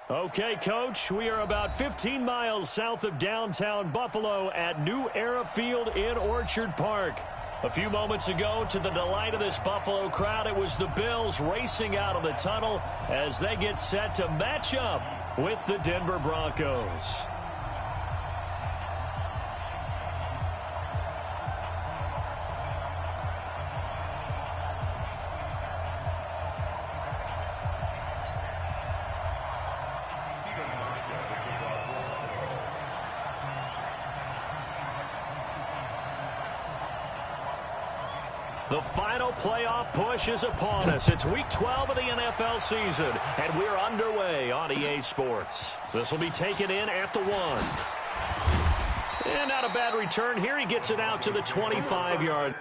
Okay, Coach, we are about 15 miles south of downtown Buffalo at New Era Field in Orchard Park. A few moments ago, to the delight of this Buffalo crowd, it was the Bills racing out of the tunnel as they get set to match up with the Denver Broncos. The final playoff push is upon us. It's Week 12 of the NFL season, and we're underway on EA Sports. This will be taken in at the 1. And not a bad return here. He gets it out to the 25-yard.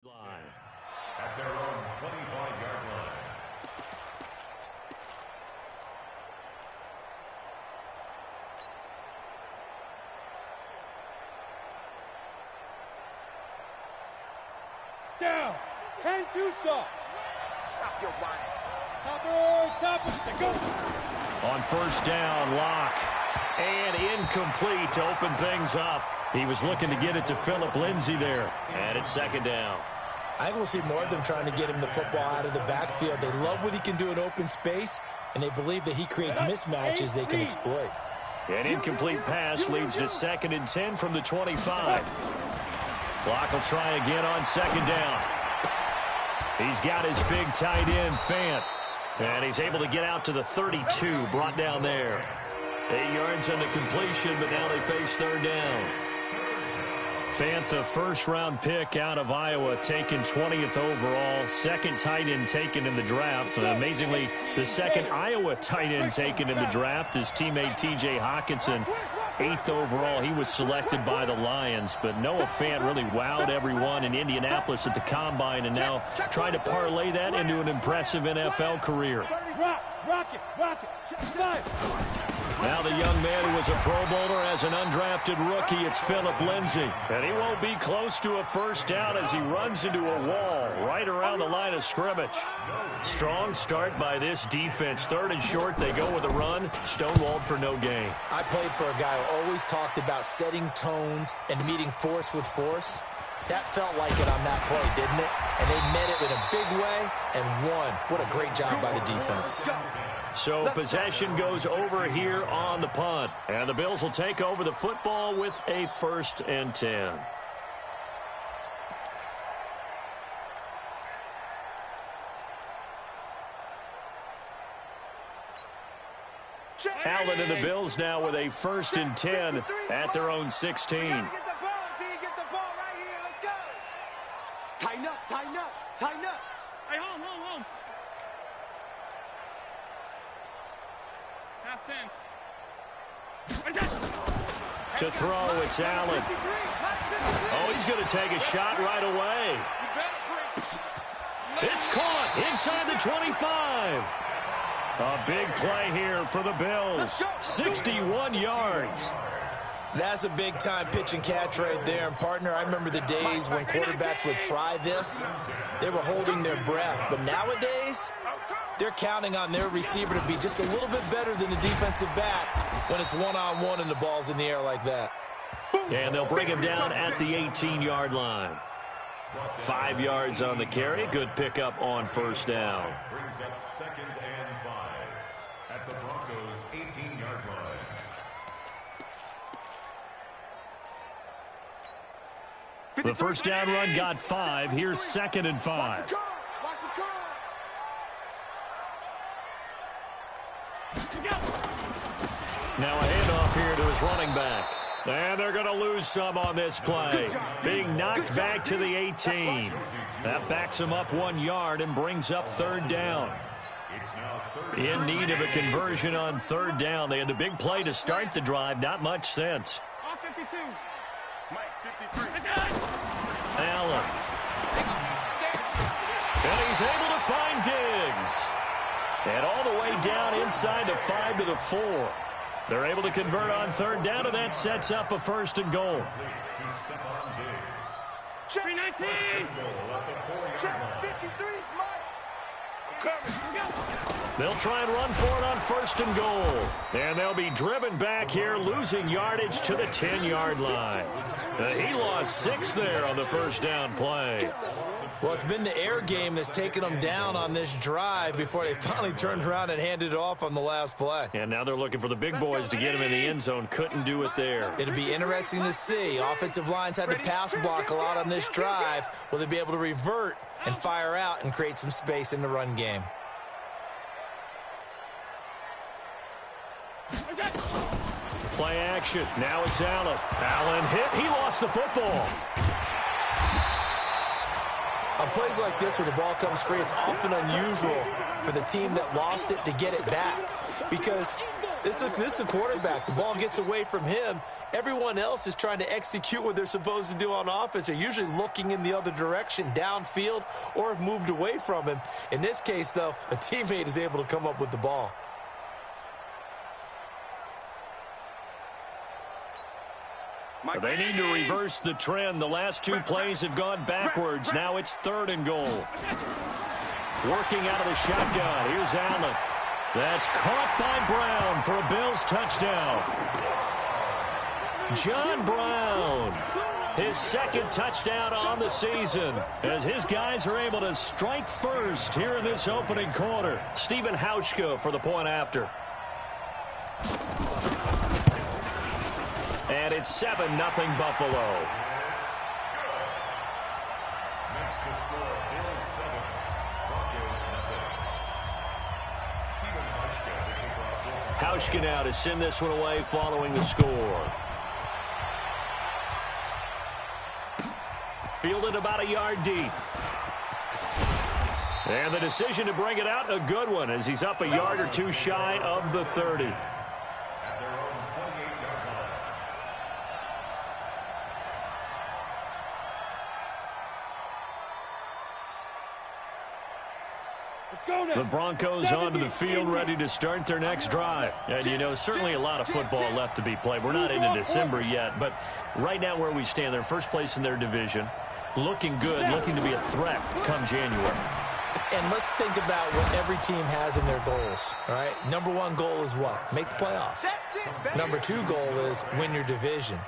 Line. At their own 25-yard line. Down. 10-2 stop. Stop your whining. Topper, go. On first down, Locke. And incomplete to open things up. He was looking to get it to Phillip Lindsay there. And it's second down. I think we'll see more of them trying to get him the football out of the backfield. They love what he can do in open space, and they believe that he creates mismatches they can exploit. An incomplete pass leads to 2nd and 10 from the 25. Locke will try again on second down. He's got his big tight end, Fant. And he's able to get out to the 32, brought down there. 8 yards on the completion, but now they face third down. Fant, the first-round pick out of Iowa, taken 20th overall, second tight end taken in the draft. Amazingly, the second Iowa tight end taken in the draft is teammate T.J. Hawkinson. 8th overall, he was selected by the Lions, but Noah Fant really wowed everyone in Indianapolis at the Combine and now trying to parlay that into an impressive NFL career. Rock it. Now the young man who was a Pro Bowler as an undrafted rookie, it's Phillip Lindsay. And he won't be close to a first down as he runs into a wall right around the line of scrimmage. Strong start by this defense. 3rd and short, they go with a run. Stonewalled for no gain. I played for a guy who always talked about setting tones and meeting force with force. That felt like it on that play, didn't it? And they met it in a big way and won. What a great job by the defense. So possession goes over here on the punt. And the Bills will take over the football with a 1st and 10. Allen and the Bills now with a 1st and 10 at their own 16. Tighten up. Hey, hold. Half 10. To throw, it's Allen. Oh, he's going to take a shot right away. It's caught inside the 25. A big play here for the Bills. 61 yards. That's a big-time pitch and catch right there. And, partner, I remember the days when quarterbacks would try this. They were holding their breath. But nowadays, they're counting on their receiver to be just a little bit better than the defensive back when it's one-on-one and the ball's in the air like that. And they'll bring him down at the 18-yard line. 5 yards on the carry. Good pickup on first down. Brings up 2nd and 5 at the Broncos' 18-yard line. The first down run got 5. Here's 2nd and 5. Watch the curl. Now a handoff here to his running back. And they're going to lose some on this play. Being knocked back to the 18. That backs him up 1 yard and brings up 3rd down. In need of a conversion on 3rd down. They had the big play to start the drive. Not much sense. Off 52. Mike, 53. Allen. And he's able to find Diggs. And all the way down inside the 5 to the 4. They're able to convert on 3rd down, and that sets up a 1st and goal. 319. Check 53's Mike. They'll try and run for it on 1st and goal. And they'll be driven back here, losing yardage to the 10-yard line. He lost 6 there on the 1st down play. Well, it's been the air game that's taken them down on this drive before they finally turned around and handed it off on the last play. And now they're looking for the big boys to get him in the end zone. Couldn't do it there. It'll be interesting to see. Offensive lines had to pass block a lot on this drive. Will they be able to revert and fire out and create some space in the run game? Play action. Now it's Allen. Allen hit. He lost the football. On plays like this where the ball comes free, it's often unusual for the team that lost it to get it back. Because this is the quarterback. The ball gets away from him. Everyone else is trying to execute what they're supposed to do on offense. They're usually looking in the other direction, downfield, or have moved away from him. In this case, though, a teammate is able to come up with the ball. They need to reverse the trend. The last 2 plays have gone backwards. Now it's 3rd and goal. Working out of the shotgun. Here's Allen. That's caught by Brown for a Bills touchdown. John Brown, his 2nd touchdown on the season, as his guys are able to strike first here in this opening quarter. Stephen Hauschka for the point after. And it's 7-0 Buffalo. Hauschka now to send this one away following the score. Fielded about a yard deep. And the decision to bring it out, a good one, as he's up a yard or 2 shy of the 30. The Broncos onto the field, ready to start their next drive. And, you know, certainly a lot of football left to be played. We're not into December yet, but right now where we stand, they're first place in their division. Looking good, looking to be a threat come January. And let's think about what every team has in their goals, all right? Number 1 goal is what? Make the playoffs. Number 2 goal is win your division.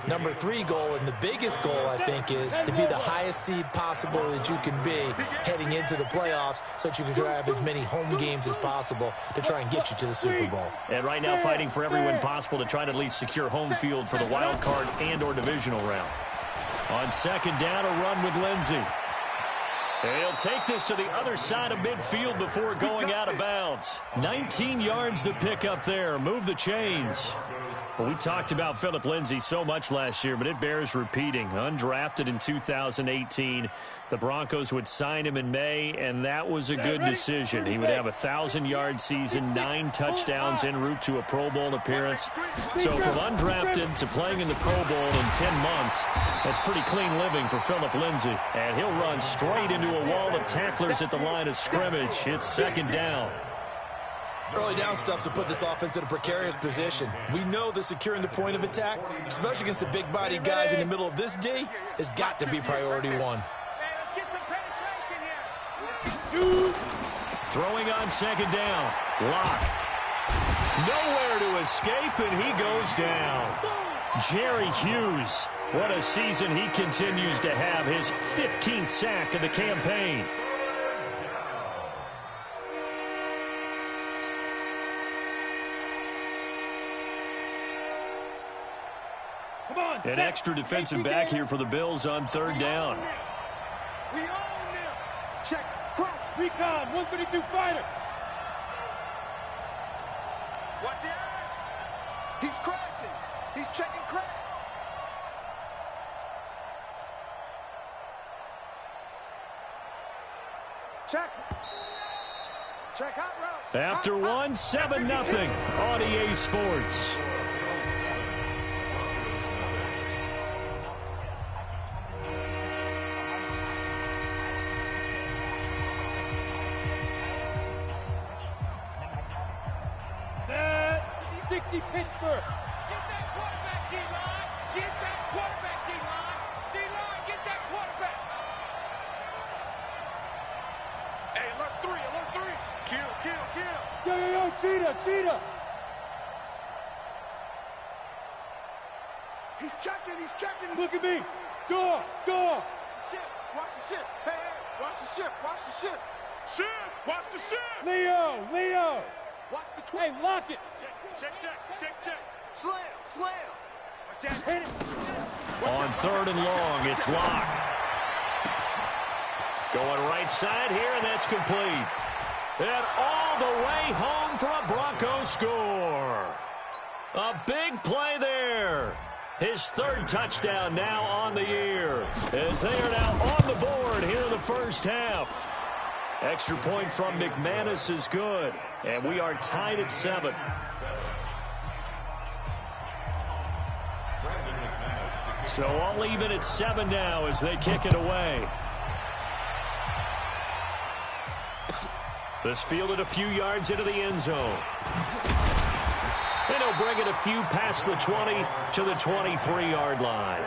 Number 3 goal, and the biggest goal, I think, is to be the highest seed possible that you can be heading into the playoffs so that you can have as many home games as possible to try and get you to the Super Bowl. And right now fighting for every win possible to try to at least secure home field for the wild card and or divisional round. On 2nd down, a run with Lindsey. He'll take this to the other side of midfield before going out of bounds. 19 yards to pick up there. Move the chains. Well, we talked about Phillip Lindsay so much last year, but it bears repeating. Undrafted in 2018. The Broncos would sign him in May, and that was a good decision. He would have a 1,000-yard season, 9 touchdowns en route to a Pro Bowl appearance. So from undrafted to playing in the Pro Bowl in 10 months, that's pretty clean living for Phillip Lindsay. And he'll run straight into a wall of tacklers at the line of scrimmage. It's 2nd down. Early down stuff to put this offense in a precarious position. We know that securing the point of attack, especially against the big-bodied guys in the middle of this D, has got to be priority 1. Let's get some penetration here. Throwing on 2nd down. Lock. Nowhere to escape, and he goes down. Jerry Hughes. What a season he continues to have. His 15th sack of the campaign. Come on. An extra defensive back here for the Bills on third down. We own them. Check. Cross. Recon. 132 fighter. Watch the eye. He's crossing. He's checking crack. Check. Check hot route. After one, 7-0 on EA Sports. Set. 60 Pittsburgh. Get that quarterback, D-line. Get that quarterback, D-line. D-line, get that quarterback. Hey, alert 3, alert 3. Kill, kill, kill. Yo, cheetah, cheetah. He's checking. Look at me. Door. Ship, watch the ship. Hey, watch the ship, watch the ship. Ship, watch the ship. Leo. Watch the Hey, lock it. Check. Slam. Watch that. Hit it. On third and long, it's Locke. Going right side here, and that's complete. And all the way home for a Broncos score. A big play there. His third touchdown now on the year, as they are now on the board here in the first half. Extra point from McManus is good, and we are tied at 7. So all even at 7 now as they kick it away. This fielded a few yards into the end zone. And he'll bring it a few past the 20 to the 23-yard line.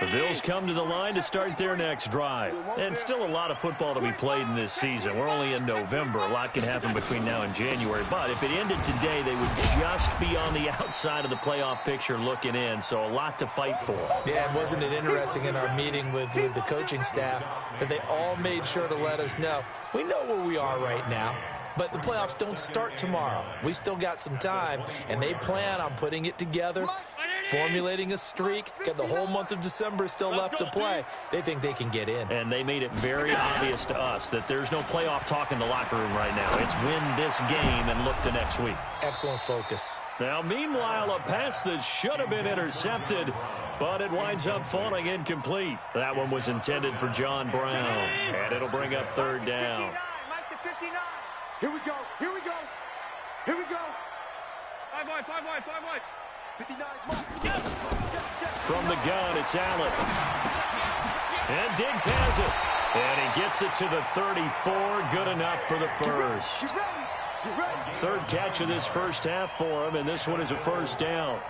The Bills come to the line to start their next drive. And still a lot of football to be played in this season. We're only in November. A lot can happen between now and January. But if it ended today, they would just be on the outside of the playoff picture looking in. So a lot to fight for. Yeah, and wasn't it interesting in our meeting with the coaching staff that they all made sure to let us know, we know where we are right now, but the playoffs don't start tomorrow. We still got some time, and they plan on putting it together, formulating a streak, got the whole month of December still left to play. They think they can get in. And they made it very obvious to us that there's no playoff talk in the locker room right now. It's win this game and look to next week. Excellent focus. Now, meanwhile, a pass that should have been intercepted, but it winds up falling incomplete. That one was intended for John Brown, and it'll bring up third down. Mike to 59. Here we go. 5 wide. 59 Mike. From the gun, it's Allen. And Diggs has it. And he gets it to the 34. Good enough for the first. Get ready. Third catch of this first half for him, and this one is a first down.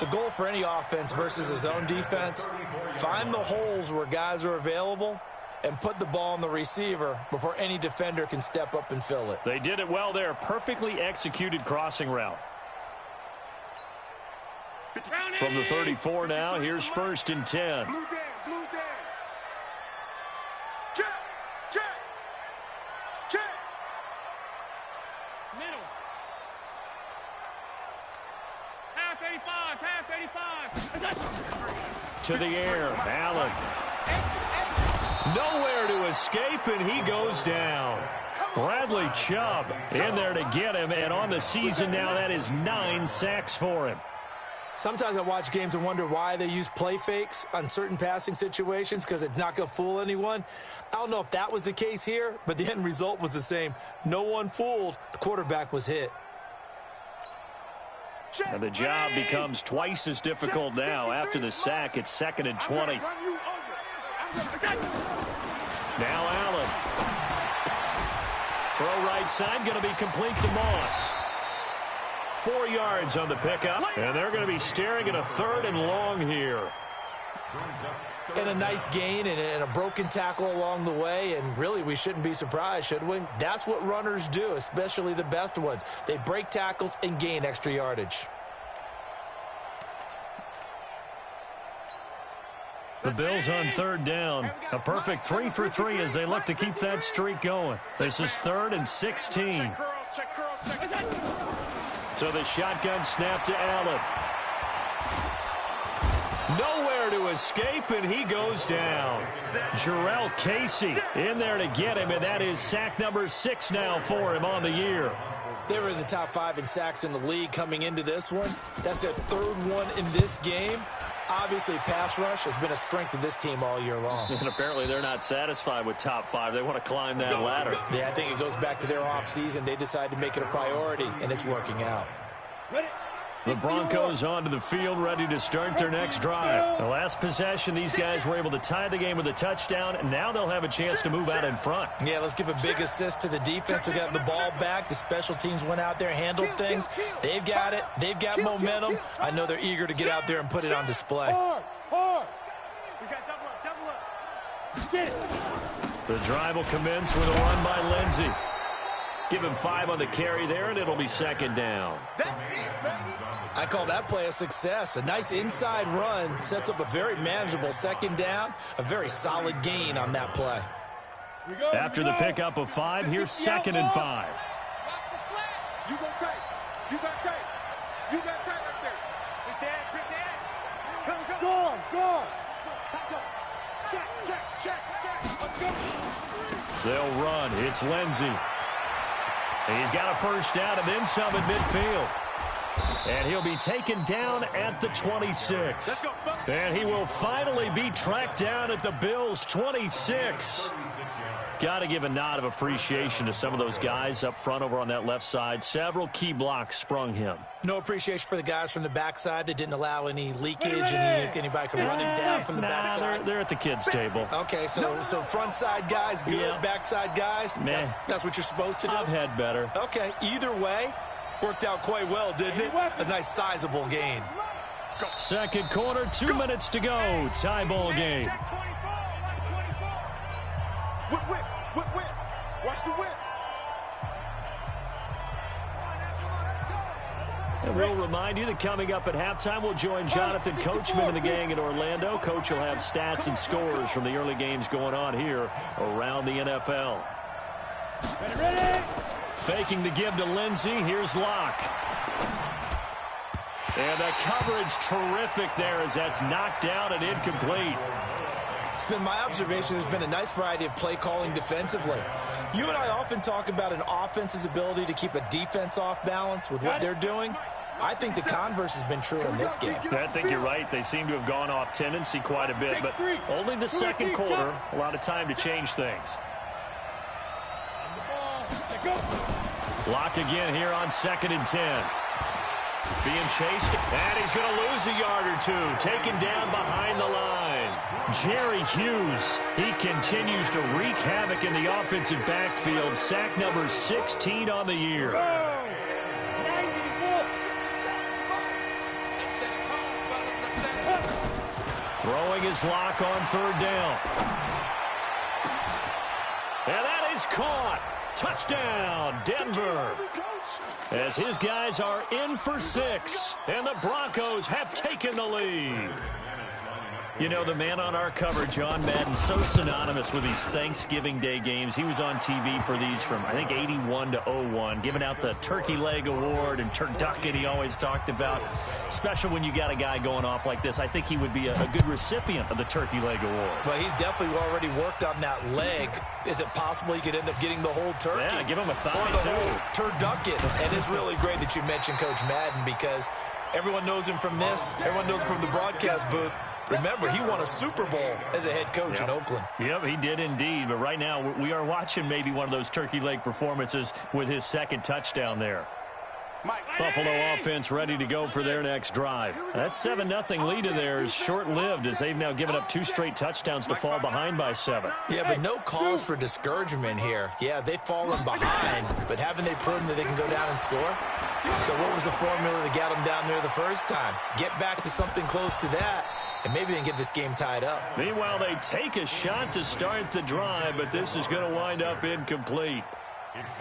The goal for any offense versus his own defense, find the holes where guys are available and put the ball on the receiver before any defender can step up and fill it. They did it well there. Perfectly executed crossing route. From the 34 now, here's 1st and 10. Blue down. Check. Middle. Half 85. To the air, Allen. Nowhere to escape, and he goes down. Bradley Chubb in there to get him, and on the season now, that is 9 sacks for him. Sometimes I watch games and wonder why they use play fakes on certain passing situations, because it's not going to fool anyone. I don't know if that was the case here, but the end result was the same. No one fooled. The quarterback was hit. And the job becomes twice as difficult now. After the sack, it's 2nd and 20. Now Allen. Throw right side, going to be complete to Moss. 4 yards on the pickup, and they're going to be staring at a 3rd and long here. And a nice gain and a broken tackle along the way, and really we shouldn't be surprised, should we? That's what runners do, especially the best ones. They break tackles and gain extra yardage. The Bills on third down. A perfect 3 for 3 as they look to keep that streak going. This is 3rd and 16. So the shotgun snap to Allen. Nowhere to escape, and he goes down. Jarrell Casey in there to get him, and that is sack number 6 now for him on the year. They were in the top 5 in sacks in the league coming into this one. That's their 3rd one in this game. Obviously, pass rush has been a strength of this team all year long. And apparently they're not satisfied with top 5. They want to climb that ladder. Yeah, I think it goes back to their offseason. They decided to make it a priority, and it's working out. The Broncos onto the field, ready to start their next drive. The last possession, these guys were able to tie the game with a touchdown, and now they'll have a chance to move out in front. Yeah, let's give a big assist to the defense who got the ball back. The special teams went out there, handled things. They've got it. They've got momentum. I know they're eager to get out there and put it on display. Hard. We got double up. Get it. The drive will commence with a run by Lindsey. Give him 5 on the carry there, and it'll be 2nd down. I call that play a success. A nice inside run sets up a very manageable 2nd down. A very solid gain on that play. After the pickup of 5, here's 2nd and 5. You got tape. You got tape. You got tape right there. Big dash. Come. Go. Check. Let's go. They'll run. It's Lindsey. He's got a first down and then some in midfield. And he'll be taken down at the 26. And he will finally be tracked down at the Bills' 26. Got to give a nod of appreciation to some of those guys up front over on that left side. Several key blocks sprung him. No appreciation for the guys from the backside that didn't allow any leakage. Anybody could run him down from the backside. They're at the kids' table. Okay, so front side guys, good. Yeah. Backside guys, man. That's what you're supposed to do? I've had better. Okay, either way, worked out quite well, didn't it? A nice sizable gain. Second quarter, 2 minutes to go. Tie ball game. Whip. Watch the whip. And we'll remind you that coming up at halftime, we'll join Jonathan Coachman and the gang in Orlando. Coach will have stats and scores from the early games going on here around the NFL. Ready. Faking the give to Lindsey. Here's Locke. And the coverage terrific there as that's knocked down and incomplete. It's been my observation there's been a nice variety of play calling defensively. You and I often talk about an offense's ability to keep a defense off balance with what they're doing. I think the converse has been true in this game. I think you're right. They seem to have gone off tendency quite a bit, but only the second quarter. A lot of time to change things. Locke again here on 2nd and 10. Being chased, and he's going to lose a yard or two. Taken down behind the line. Jerry Hughes, he continues to wreak havoc in the offensive backfield. Sack number 16 on the year. Throwing his Locke on 3rd down. And that is caught. Touchdown, Denver. As his guys are in for 6, and the Broncos have taken the lead. You know, the man on our cover, John Madden, so synonymous with these Thanksgiving Day games. He was on TV for these from, I think, 81 to 01, giving out the Turkey Leg Award and turducken he always talked about. Special when you got a guy going off like this. I think he would be a good recipient of the Turkey Leg Award. Well, he's definitely already worked on that leg. Is it possible he could end up getting the whole turkey? Yeah, give him a thigh, or the whole turducken. And it's really great that you mentioned Coach Madden because everyone knows him from this. Everyone knows him from the broadcast booth. Remember, he won a Super Bowl as a head coach in Oakland. Yep, he did indeed. But right now, we are watching maybe one of those turkey leg performances with his second touchdown there. Buffalo offense ready to go for their next drive. That 7-0 lead of theirs short-lived as they've now given up 2 straight touchdowns to fall behind by 7. Yeah, but no cause for discouragement here. Yeah, they've fallen behind, but haven't they proven that they can go down and score? So what was the formula that got them down there the first time? Get back to something close to that, and maybe they can get this game tied up. Meanwhile, they take a shot to start the drive, but this is going to wind up incomplete.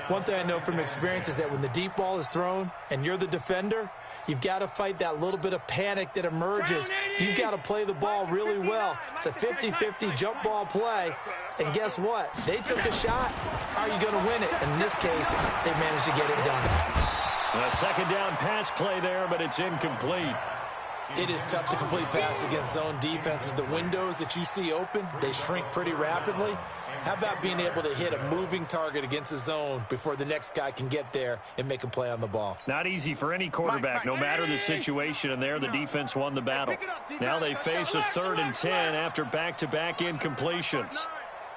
One thing I know from experience is that when the deep ball is thrown and you're the defender, you've got to fight that little bit of panic that emerges. You've got to play the ball really well. It's a 50-50 jump ball play. And guess what? They took a shot. How are you going to win it? And in this case, they managed to get it done. A second down pass play there, but it's incomplete. It is tough to complete passes against zone defenses. The windows that you see open, they shrink pretty rapidly. How about being able to hit a moving target against a zone before the next guy can get there and make a play on the ball? Not easy for any quarterback, no matter the situation, and there the defense won the battle. Now they face a 3rd and 10 after back-to-back incompletions.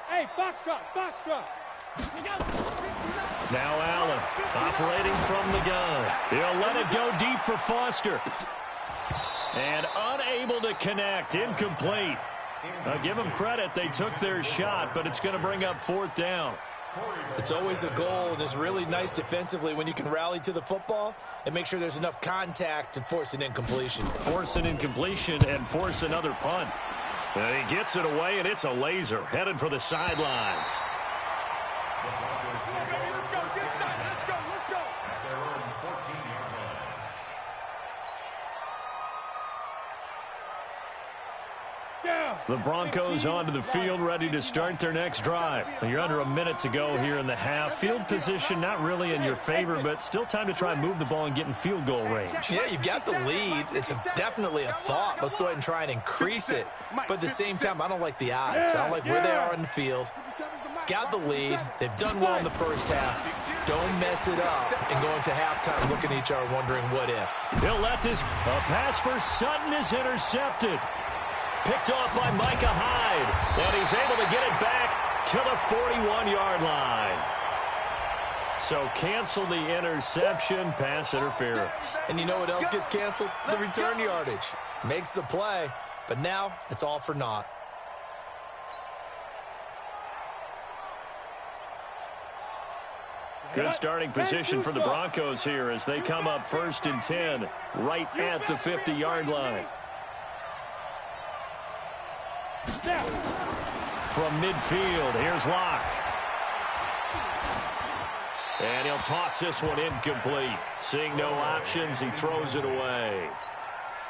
Hey, Foxtrot, Foxtrot. Now Allen operating from the gun. He'll let it go deep for Foster. And unable to connect, incomplete. Give them credit, they took their shot, but it's going to bring up 4th down. It's always a goal, and it's really nice defensively when you can rally to the football and make sure there's enough contact to force an incompletion. Force an incompletion and force another punt. And he gets it away, and it's a laser headed for the sidelines. The Broncos onto the field, ready to start their next drive. You're under a minute to go here in the half. Field position not really in your favor, but still time to try and move the ball and get in field goal range. Yeah, you've got the lead. It's definitely a thought. Let's go ahead and try and increase it. But at the same time, I don't like the odds. I don't like where they are in the field. Got the lead. They've done well in the first half. Don't mess it up and go into halftime looking at each other wondering what if. He'll let this. A pass for Sutton is intercepted. Picked off by Micah Hyde. And he's able to get it back to the 41-yard line. So cancel the interception, pass interference. And you know what else gets canceled? The return yardage. Makes the play, but now it's all for naught. Good starting position for the Broncos here as they come up 1st and 10 right at the 50-yard line. From midfield, here's Locke. And he'll toss this one incomplete. Seeing no options, he throws it away.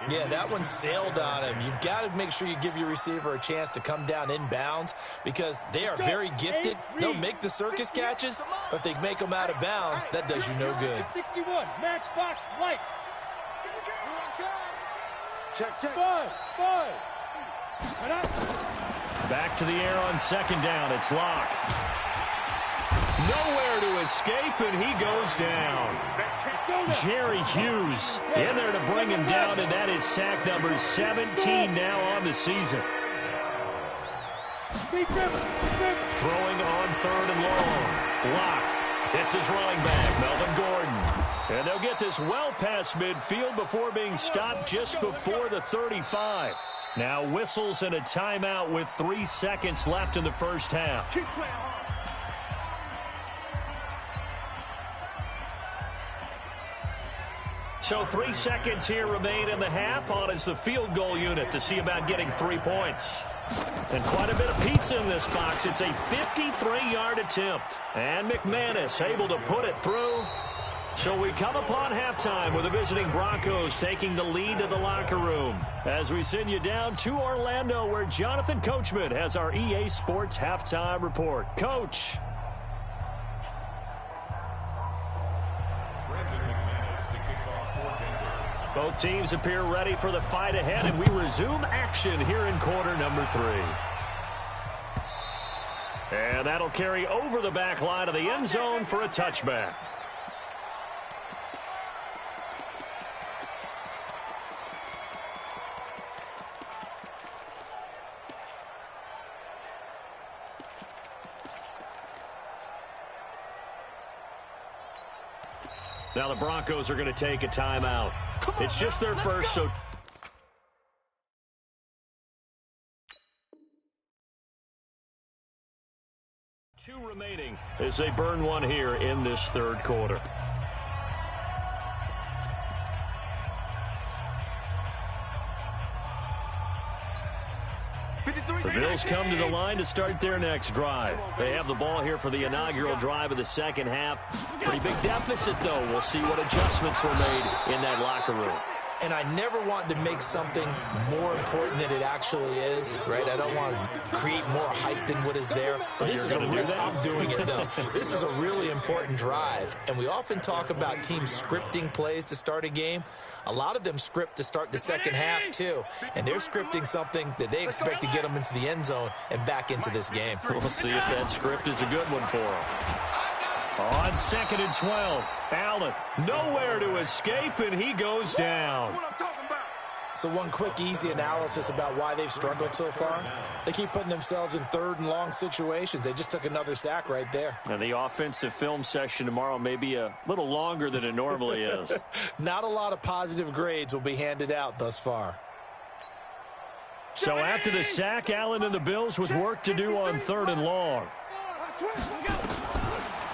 Yeah, that one sailed on him. You've got to make sure you give your receiver a chance to come down inbounds because they are very gifted. They'll make the circus catches, but they make them out of bounds. That does you no good. 61, Matchbox Lights. Check. 5. Back to the air on 2nd down. It's Locke. Nowhere to escape, and he goes down. Jerry Hughes in there to bring him down, and that is sack number 17 now on the season. Throwing on 3rd and long. Locke. It's his running back, Melvin Gordon. And they'll get this well past midfield before being stopped just before the 35. Now whistles and a timeout with 3 seconds left in the first half. So 3 seconds here remain in the half. On is the field goal unit to see about getting 3 points. And quite a bit of pizza in this box. It's a 53-yard attempt. And McManus able to put it through. So we come upon halftime with the visiting Broncos taking the lead to the locker room. As we send you down to Orlando where Jonathan Coachman has our EA Sports halftime report. Coach. Both teams appear ready for the fight ahead, and we resume action here in quarter number 3. And that'll carry over the back line of the end zone for a touchback. Now the Broncos are going to take a timeout. It's just their first, so... Two remaining as they burn one here in this third quarter. The Bills come to the line to start their next drive. They have the ball here for the inaugural drive of the second half. Pretty big deficit, though. We'll see what adjustments were made in that locker room. And I never want to make something more important than it actually is, right? I don't want to create more hype than what is there. But this is I'm doing it, though. This is a really important drive. And we often talk about teams scripting plays to start a game. A lot of them script to start the second half, too. And they're scripting something that they expect to get them into the end zone and back into this game. We'll see if that script is a good one for them. On 2nd and 12, Allen nowhere to escape, and he goes down. So one quick, easy analysis about why they've struggled so far. They keep putting themselves in 3rd and long situations. They just took another sack right there. And the offensive film session tomorrow may be a little longer than it normally is. Not a lot of positive grades will be handed out thus far. So after the sack, Allen and the Bills with work to do on 3rd and long.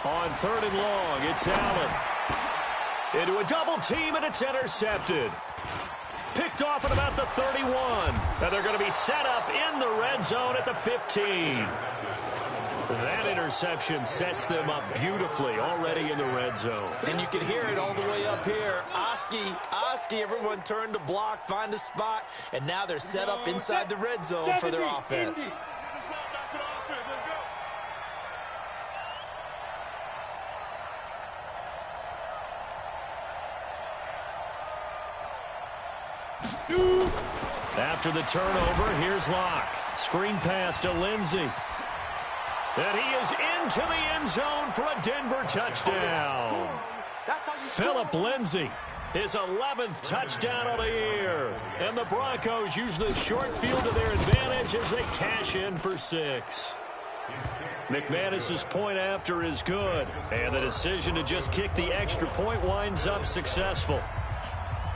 On 3rd and long, it's Allen. Into a double team, and it's intercepted. Picked off at about the 31. And they're going to be set up in the red zone at the 15. That interception sets them up beautifully already in the red zone. And you can hear it all the way up here. Oski, everyone turned to block, find a spot, and now they're set up inside the red zone for their offense. After the turnover, here's Locke. Screen pass to Lindsey. And he is into the end zone for a Denver touchdown. Phillip Lindsey, his 11th touchdown of the year. And the Broncos use the short field to their advantage as they cash in for 6. McManus's point after is good. And the decision to just kick the extra point winds up successful.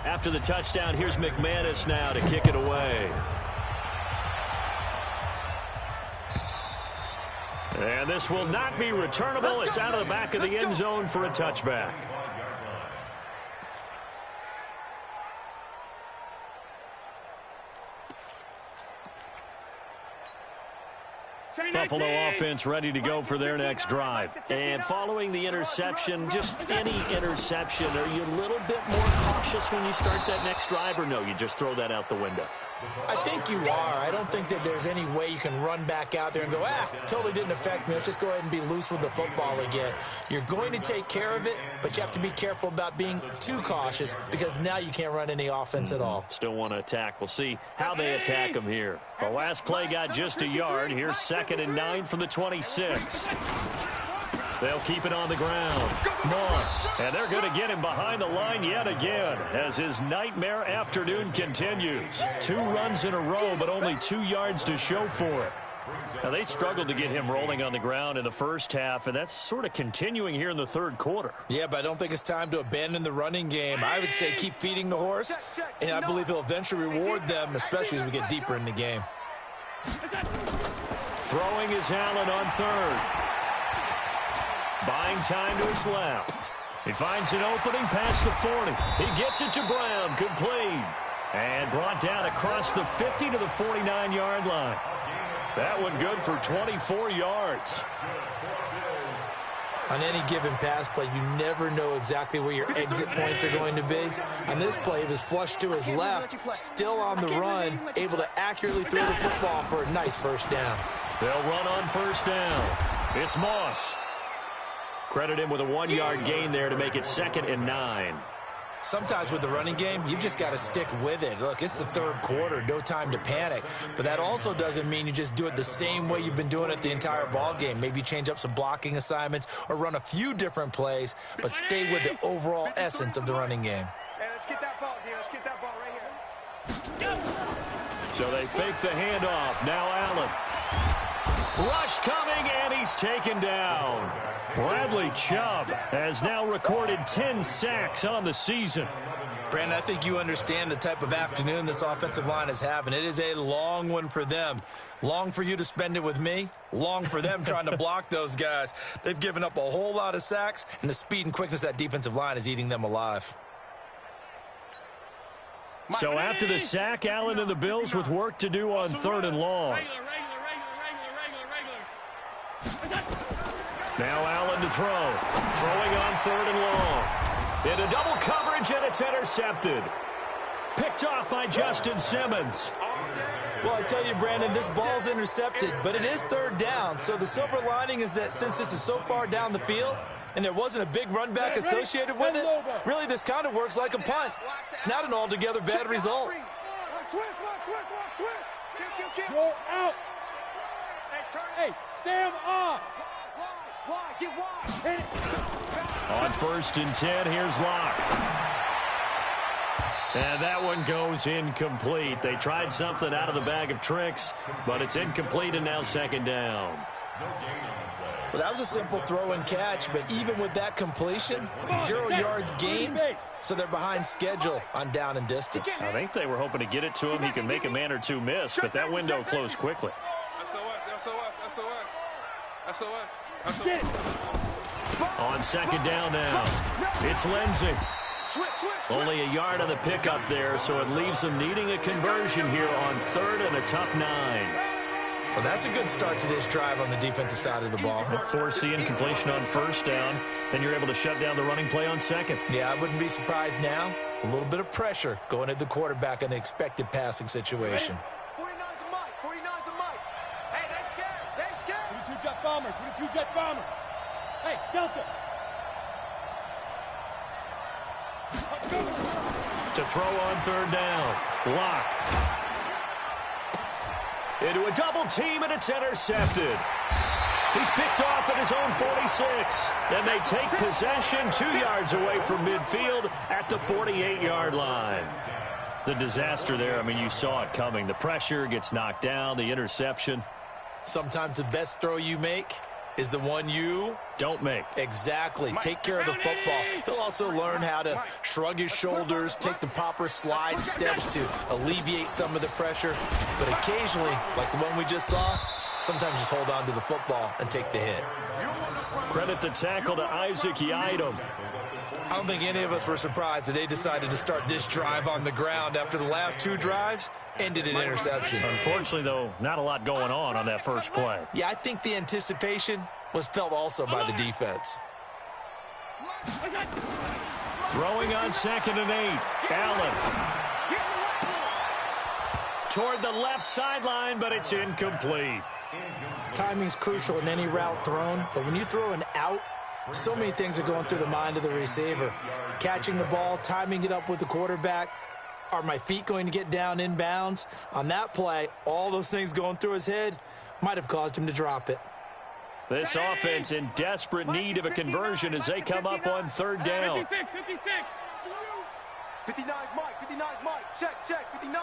After the touchdown, here's McManus now to kick it away. And this will not be returnable. It's out of the back of the end zone for a touchback. Buffalo offense ready to go for their next drive. And following the interception, just any interception, are you a little bit more cautious when you start that next drive, or no, you just throw that out the window? I think you are. I don't think that there's any way you can run back out there and go, totally didn't affect me. Let's just go ahead and be loose with the football again. You're going to take care of it, but you have to be careful about being too cautious because now you can't run any offense at all. Still want to attack. We'll see how they attack them here. The last play got just a yard. Here's 2nd and 9 from the 26. They'll keep it on the ground. Moss. And they're going to get him behind the line yet again as his nightmare afternoon continues. 2 runs in a row, but only 2 yards to show for it. Now, they struggled to get him rolling on the ground in the first half, and that's sort of continuing here in the 3rd quarter. Yeah, but I don't think it's time to abandon the running game. I would say keep feeding the horse, and I believe he'll eventually reward them, especially as we get deeper in the game. Throwing is Allen on 3rd. Buying time to his left. He finds an opening past the 40. He gets it to Brown, complete. And brought down across the 50 to the 49-yard line. That one good for 24 yards. On any given pass play, you never know exactly where your exit points are going to be. On this play, he was flushed to his left, still on the run, able to accurately throw the football for a nice first down. They'll run on first down. It's Moss. Credit him with a 1-yard gain there to make it 2nd and 9. Sometimes with the running game, you've just got to stick with it. Look, it's the 3rd quarter, no time to panic. But that also doesn't mean you just do it the same way you've been doing it the entire ball game. Maybe change up some blocking assignments or run a few different plays, but stay with the overall essence of the running game. Hey, let's get that ball here. Let's get that ball right here. So they fake the handoff. Now Allen. Rush coming, and he's taken down. Bradley Chubb has now recorded 10 sacks on the season. Brandon, I think you understand the type of afternoon this offensive line is having. It is a long one for them. Long for you to spend it with me. Long for them trying to block those guys. They've given up a whole lot of sacks, and the speed and quickness of that defensive line is eating them alive. So after the sack, Allen and the Bills with work to do on 3rd and long. Now Allen to throw. Throwing on 3rd and long. Into double coverage, and it's intercepted. Picked off by Justin Simmons. Well, I tell you, Brandon, this ball's intercepted, but it is 3rd down. So the silver lining is that since this is so far down the field and there wasn't a big run back associated with it, really this kind of works like a punt. It's not an altogether bad result. Go out. Hey, Sam off. Get wide. On 1st and 10, here's Locke. And that one goes incomplete. They tried something out of the bag of tricks, but it's incomplete and now 2nd down. Well, that was a simple throw and catch, but even with that completion, 0 yards gained, so they're behind schedule on down and distance. I think they were hoping to get it to him. He can make a man or two miss, but that window closed quickly. On 2nd down now, it's Lindsey. Only a yard on the pickup there, so it leaves them needing a conversion here on 3rd and a tough 9. Well, that's a good start to this drive on the defensive side of the ball. Force the incompletion on 1st down, then you're able to shut down the running play on 2nd. Yeah, I wouldn't be surprised now. A little bit of pressure going at the quarterback in an expected passing situation. 49's the mic. 49's the mic. Hey, they scared. They scared. With the 2 jet bombers. With the 2 jet bombers. Hey, Delta. To throw on 3rd down. Block. Into a double team, and it's intercepted. He's picked off at his own 46. And they take possession 2 yards away from midfield at the 48-yard line. The disaster there, I mean, you saw it coming. The pressure gets knocked down, the interception. Sometimes the best throw you make is the one you don't make. Exactly. Take care of the football. He'll also learn how to shrug his shoulders, take the proper slide steps to alleviate some of the pressure. But occasionally, like the one we just saw, sometimes just hold on to the football and take the hit. Credit the tackle to Isaac Yiadom. I don't think any of us were surprised that they decided to start this drive on the ground after the last 2 drives ended in interceptions. Unfortunately, though, not a lot going on that first play. Yeah, I think the anticipation was felt also by the defense. Throwing on 2nd and 8. Allen. Toward the left sideline, but it's incomplete. Timing's crucial in any route thrown, but when you throw an out, so many things are going through the mind of the receiver. Catching the ball, timing it up with the quarterback. Are my feet going to get down inbounds? On that play, all those things going through his head might have caused him to drop it. This offense in desperate need of a conversion as they come up on 3rd down. 56. 59's Mike. 59's Mike. Check. 59.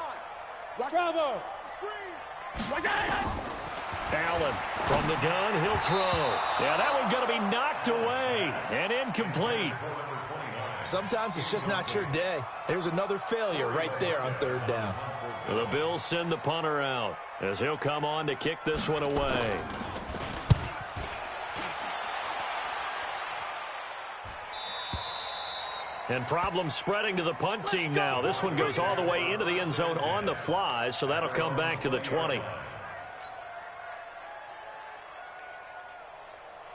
Bravo. Screen. Allen from the gun, he'll throw. Yeah, that one's going to be knocked away and incomplete. Sometimes it's just not your day. There's another failure right there on 3rd down. The Bills send the punter out as he'll come on to kick this one away. And problems spreading to the punt team now. This one goes all the way into the end zone on the fly, so that'll come back to the 20.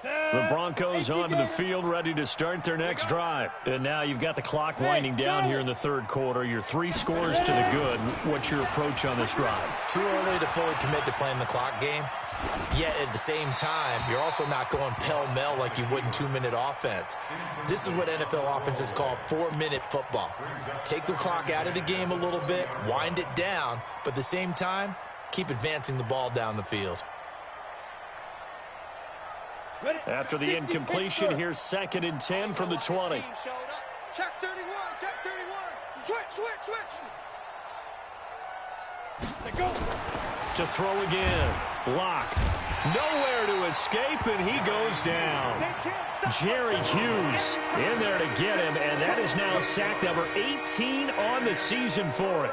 The Broncos onto the field, ready to start their next drive. And now you've got the clock winding down here in the 3rd quarter. You're 3 scores to the good. What's your approach on this drive? Too early to fully commit to playing the clock game. Yet at the same time, you're also not going pell-mell like you would in 2-minute offense. This is what NFL offenses call 4-minute football. Take the clock out of the game a little bit, wind it down, but at the same time, keep advancing the ball down the field. After the incompletion, here's 2nd and 10 from the 20. Check 31. Switch. Go. To throw again. Block. Nowhere to escape, and he goes down. Jerry Hughes in there to get him, and that is now sack number 18 on the season for it.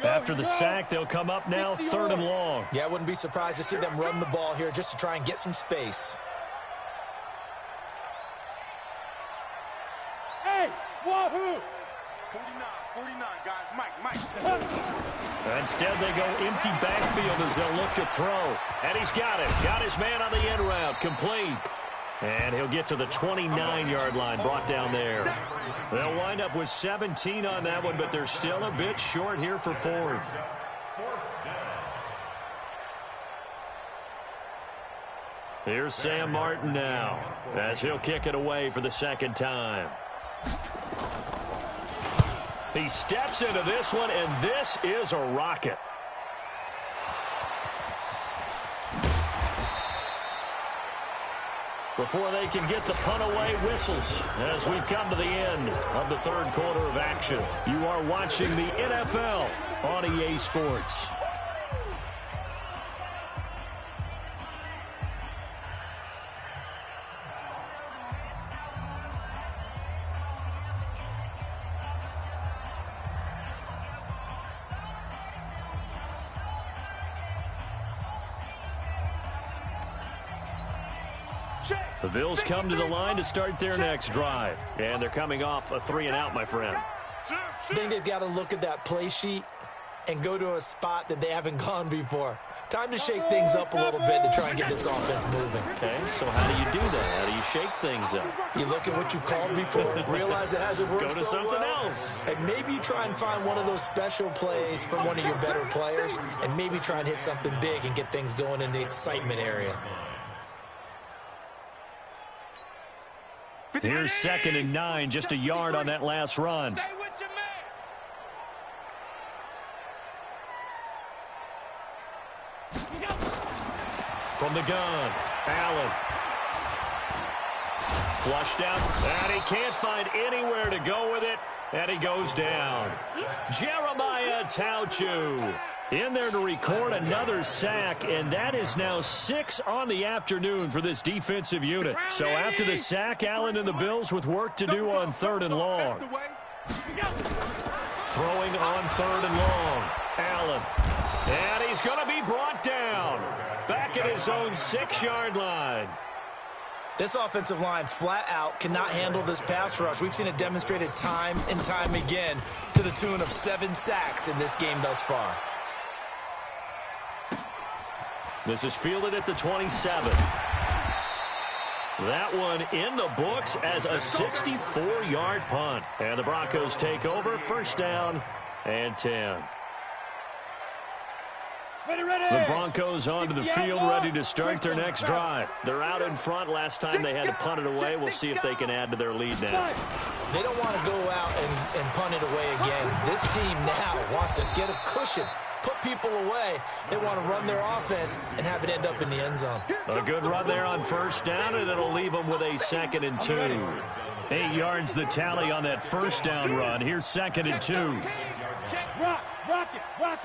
After the sack, they'll come up now 3rd and long. Yeah, I wouldn't be surprised to see them run the ball here just to try and get some space. Hey, wahoo! 49, guys. Mike. Instead, they go empty backfield as they'll look to throw. And he's got it. Got his man on the end route. Complete. And he'll get to the 29-yard line, brought down there. They'll wind up with 17 on that one, but they're still a bit short here for 4th. Here's Sam Martin now, as he'll kick it away for the 2nd time. He steps into this one, and this is a rocket. Before they can get the punt away, whistles as we've come to the end of the 3rd quarter of action. You are watching the NFL on EA Sports. The Bills come to the line to start their next drive. And they're coming off a 3-and-out, my friend. I think they've got to look at that play sheet and go to a spot that they haven't gone before. Time to shake things up a little bit to try and get this offense moving. Okay, so how do you do that? How do you shake things up? You look at what you've called before, realize it hasn't worked Go to so something well, else. and maybe you try and find one of those special plays from one of your better players, and maybe try and hit something big and get things going in the excitement area. Here's 2nd and 9, just a yard on that last run. Stay with your man. From the gun, Allen. Flushed out, and he can't find anywhere to go with it, and he goes down. Jeremiah Tauchu in there to record another sack, and that is now 6 on the afternoon for this defensive unit. So after the sack, Allen and the Bills with work to do on 3rd and long. Throwing on 3rd and long, Allen. And he's going to be brought down back at his own 6-yard line. This offensive line flat out cannot handle this pass rush. We've seen it demonstrated time and time again to the tune of 7 sacks in this game thus far. This is fielded at the 27. That one in the books as a 64-yard punt. And the Broncos take over, 1st down and 10. The Broncos onto the field, ready to start their next drive. They're out in front. Last time they had to punt it away. We'll see if they can add to their lead now. They don't want to go out and punt it away again. This team now wants to get a cushion, put people away. They want to run their offense and have it end up in the end zone. A good run there on 1st down, and it'll leave them with a 2nd and 2. 8 yards the tally on that 1st down run. Here's 2nd and 2. Check, rock it. Hey,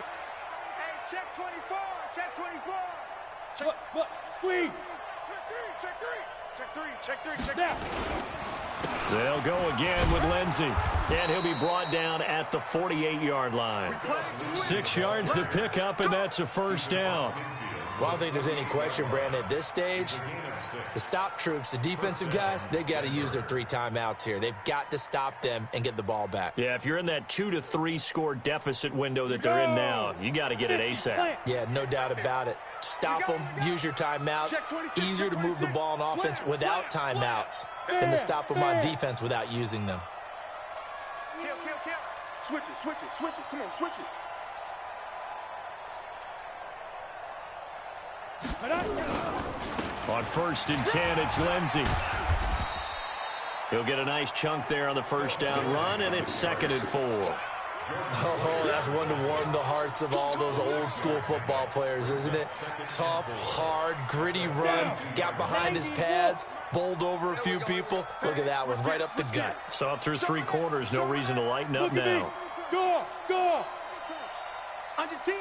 check 24, check 24. Look, squeeze. Check three. Now. They'll go again with Lindsey, and he'll be brought down at the 48-yard line. 6 yards the pickup, and that's a 1st down. Well, I don't think there's any question, Brandon, at this stage, the stop troops, the defensive guys, they've got to use their 3 timeouts here. They've got to stop them and get the ball back. Yeah, if you're in that 2 to 3 score deficit window that they're in now, you got to get it ASAP. Yeah, no doubt about it. Stop them, use your timeouts. Easier to move the ball on offense without timeouts than to stop them on defense without using them. Kill. Switch it. Come on, switch it. On 1st and 10, it's Lindsey. He'll get a nice chunk there on the 1st down run, and it's 2nd and 4. Oh, that's one to warm the hearts of all those old school football players, isn't it? Tough, hard, gritty run, got behind his pads, bowled over a few people. Look at that one, right up the gut. So through 3 quarters, no reason to lighten up now. Go. Under 10.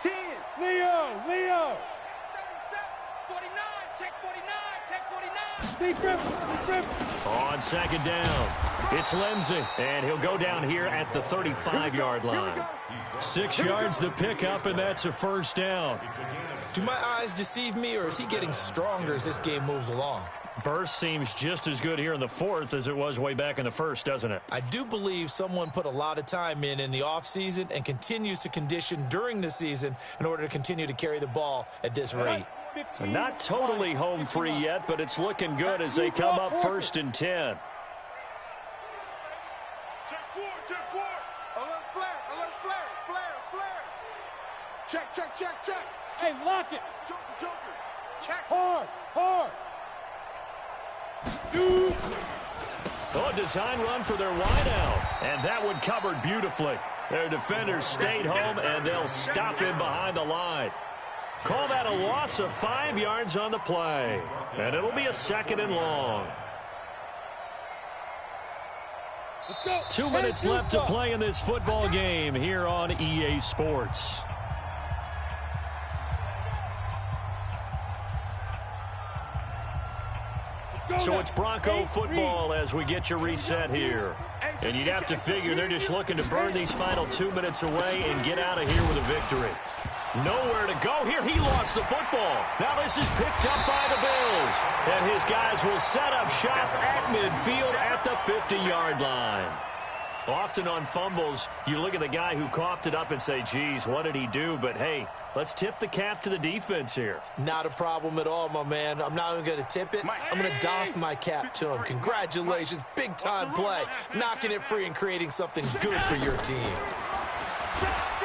10. Leo. 37, 49, Check 49, check 49. Deep rip. On second down, it's Lindsey, and he'll go down here at the 35-yard line. 6 yards the pickup, and that's a first down. Do my eyes deceive me, or is he getting stronger as this game moves along? Burst seems just as good here in the fourth as it was way back in the first, doesn't it? I do believe someone put a lot of time in the offseason and continues to condition during the season in order to continue to carry the ball at this rate. Not totally home free yet, but it's looking good as they come up 1st and 10. Check 4. Alert flare. Check. Hey, lock it. Joker. Check. Hard. Shoot. Oh, a design run for their wideout, and that one covered beautifully. Their defenders stayed home, and they'll stop him behind the line. Call that a loss of 5 yards on the play, and it'll be a 2nd and long. Let's go. 2 minutes left to play in this football game here on EA Sports. So it's Bronco football as we get your reset here. And you'd have to figure they're just looking to burn these final 2 minutes away and get out of here with a victory. Nowhere to go here. He lost the football. Now this is picked up by the Bills. And his guys will set up shop at midfield at the 50-yard line. Often on fumbles, you look at the guy who coughed it up and say, geez, what did he do? But, hey, let's tip the cap to the defense here. Not a problem at all, my man. I'm not even going to tip it. I'm going to doff my cap to him. Congratulations. Big-time play. Knocking it free and creating something good for your team.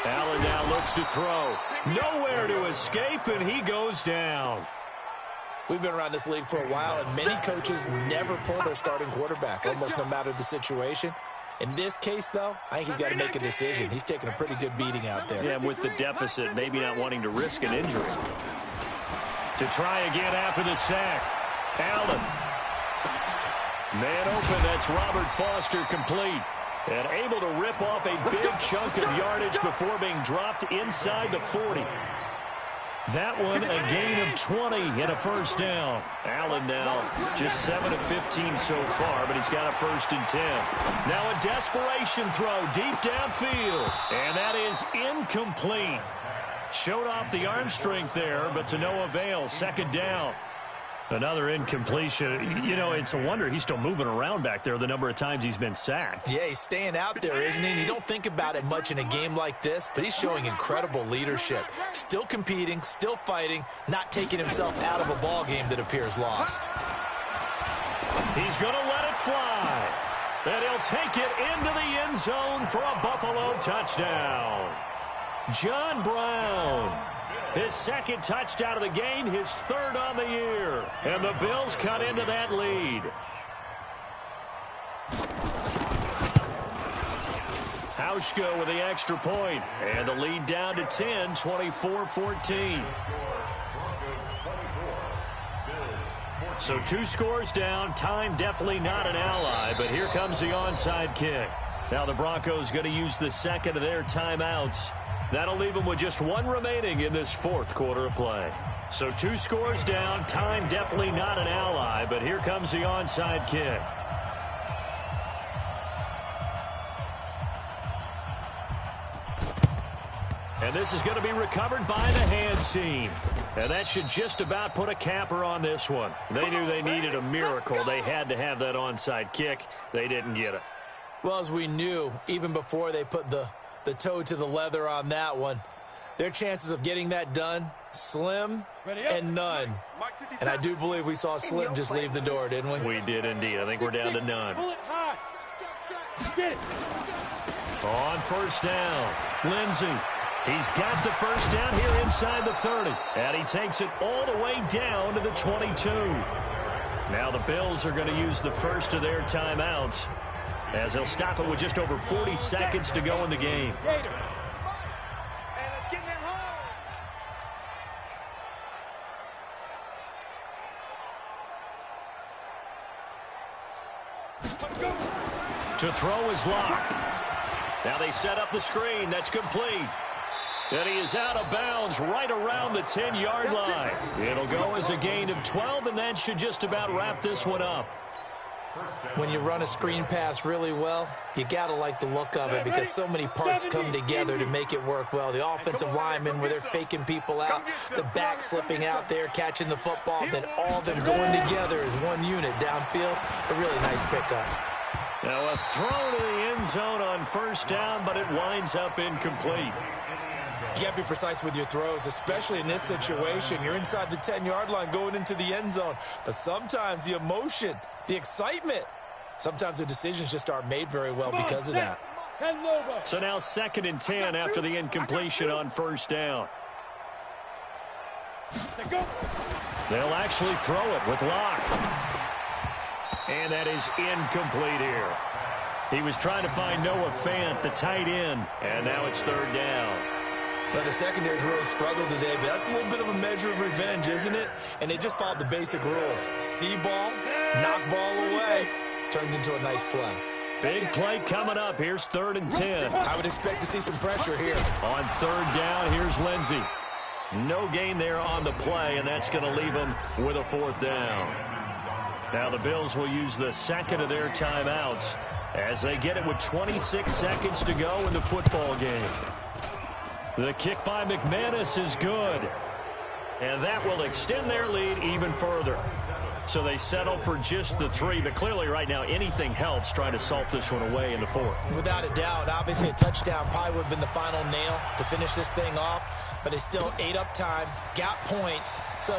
Allen now looks to throw. Nowhere to escape, and he goes down. We've been around this league for a while, and many coaches never pull their starting quarterback, almost no matter the situation. In this case, though, I think he's got to make a decision. He's taking a pretty good beating out there. Yeah, with the deficit, maybe not wanting to risk an injury. To try again after the sack. Allen. Man open, that's Robert Foster complete. And able to rip off a big chunk of yardage before being dropped inside the 40. That one, a gain of 20 and a first down. Allen now just 7 of 15 so far, but he's got a 1st and 10. Now a desperation throw deep downfield, and that is incomplete. Showed off the arm strength there, but to no avail. 2nd down. Another incompletion. You know, it's a wonder he's still moving around back there the number of times he's been sacked. Yeah, he's staying out there, isn't he? And you don't think about it much in a game like this, but he's showing incredible leadership. Still competing, still fighting, not taking himself out of a ball game that appears lost. He's going to let it fly. And he'll take it into the end zone for a Buffalo touchdown. John Brown. His 2nd touchdown of the game, his 3rd on the year. And the Bills cut into that lead. Hauschka with the extra point. And the lead down to 10, 24-14. So 2 scores down. Time definitely not an ally, but here comes the onside kick. Now the Broncos going to use the 2nd of their timeouts. That'll leave them with just 1 remaining in this 4th quarter of play. So 2 scores down. Time definitely not an ally, but here comes the onside kick. And this is going to be recovered by the hands team. And that should just about put a capper on this one. They knew they needed a miracle. They had to have that onside kick. They didn't get it. Well, as we knew, even before they put the toe to the leather on that one, their chances of getting that done, slim and none. And I do believe we saw Slim just leave the door, didn't we? We did indeed. I think we're down to none. Pull it high. Get it. On 1st down, Lindsey. He's got the 1st down here inside the 30. And he takes it all the way down to the 22. Now the Bills are going to use the 1st of their timeouts, as they'll stop it with just over 40 seconds to go in the game. And let's get in that hole. To throw is locked. Now they set up the screen. That's complete. And he is out of bounds right around the 10-yard line. It'll go as a gain of 12, and that should just about wrap this one up. When you run a screen pass really well, you got to like the look of it because so many parts come together to make it work well. The offensive linemen where they're faking people out, the back slipping out there, catching the football, then all of them going together as one unit downfield. A really nice pickup. Now a throw to the end zone on first down, but it winds up incomplete. You got to be precise with your throws, especially in this situation. You're inside the 10-yard line going into the end zone. But sometimes the emotion, the excitement, sometimes the decisions just aren't made very well because of that. So now 2nd and 10 after the incompletion on first down. They'll actually throw it with Locke. And that is incomplete here. He was trying to find Noah Fant, the tight end, and now it's 3rd down. Well, the secondary's really struggled today, but that's a little bit of a measure of revenge, isn't it? And they just followed the basic rules. See ball, knock ball away, turns into a nice play. Big play coming up. Here's 3rd and 10. I would expect to see some pressure here. On 3rd down, here's Lindsey. No gain there on the play, and that's going to leave them with a 4th down. Now the Bills will use the 2nd of their timeouts as they get it with 26 seconds to go in the football game. The kick by McManus is good, and that will extend their lead even further. So they settle for just the 3, but clearly right now anything helps trying to salt this one away in the 4th. Without a doubt, obviously a touchdown probably would have been the final nail to finish this thing off, but they still ate up time, got points. So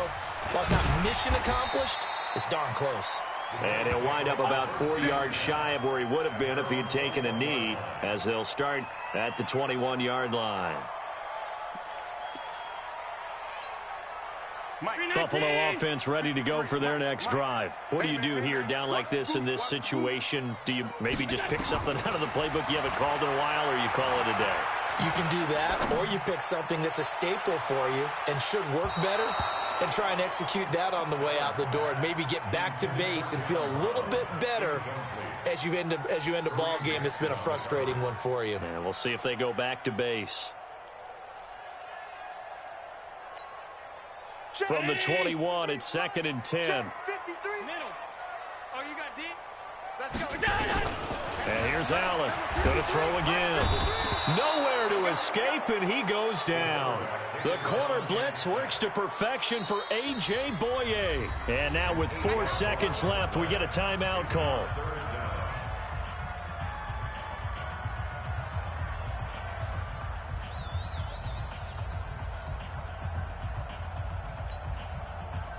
while it's not mission accomplished, it's darn close. And he'll wind up about 4 yards shy of where he would have been if he had taken a knee, as they'll start at the 21-yard line. Buffalo offense ready to go for their next drive. What do you do here down like this in this situation? Do you maybe just pick something out of the playbook you haven't called in a while, or you call it a day? You can do that, or you pick something that's a staple for you and should work better and try and execute that on the way out the door and maybe get back to base and feel a little bit better as you end a ball game that's been a frustrating one for you. And we'll see if they go back to base. From the 21, it's 2nd and 10. Middle. Oh, you got deep? Let's go. And here's Allen. Going to throw again. Nowhere to escape, and he goes down. The corner blitz works to perfection for A.J. Boye. And now with 4 seconds left, we get a timeout call.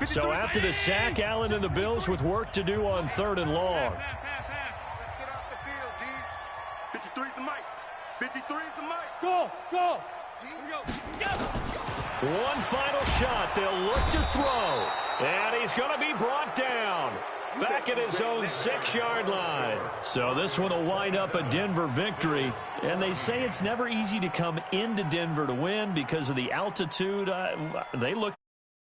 So after the sack, Allen and the Bills with work to do on 3rd and long. Let's get off the field, D. 53's the mic. 53's the mic. Go. Here we go. One final shot. They'll look to throw. And he's going to be brought down. Back at his own 6-yard line. So this one will wind up a Denver victory. And they say it's never easy to come into Denver to win because of the altitude. They look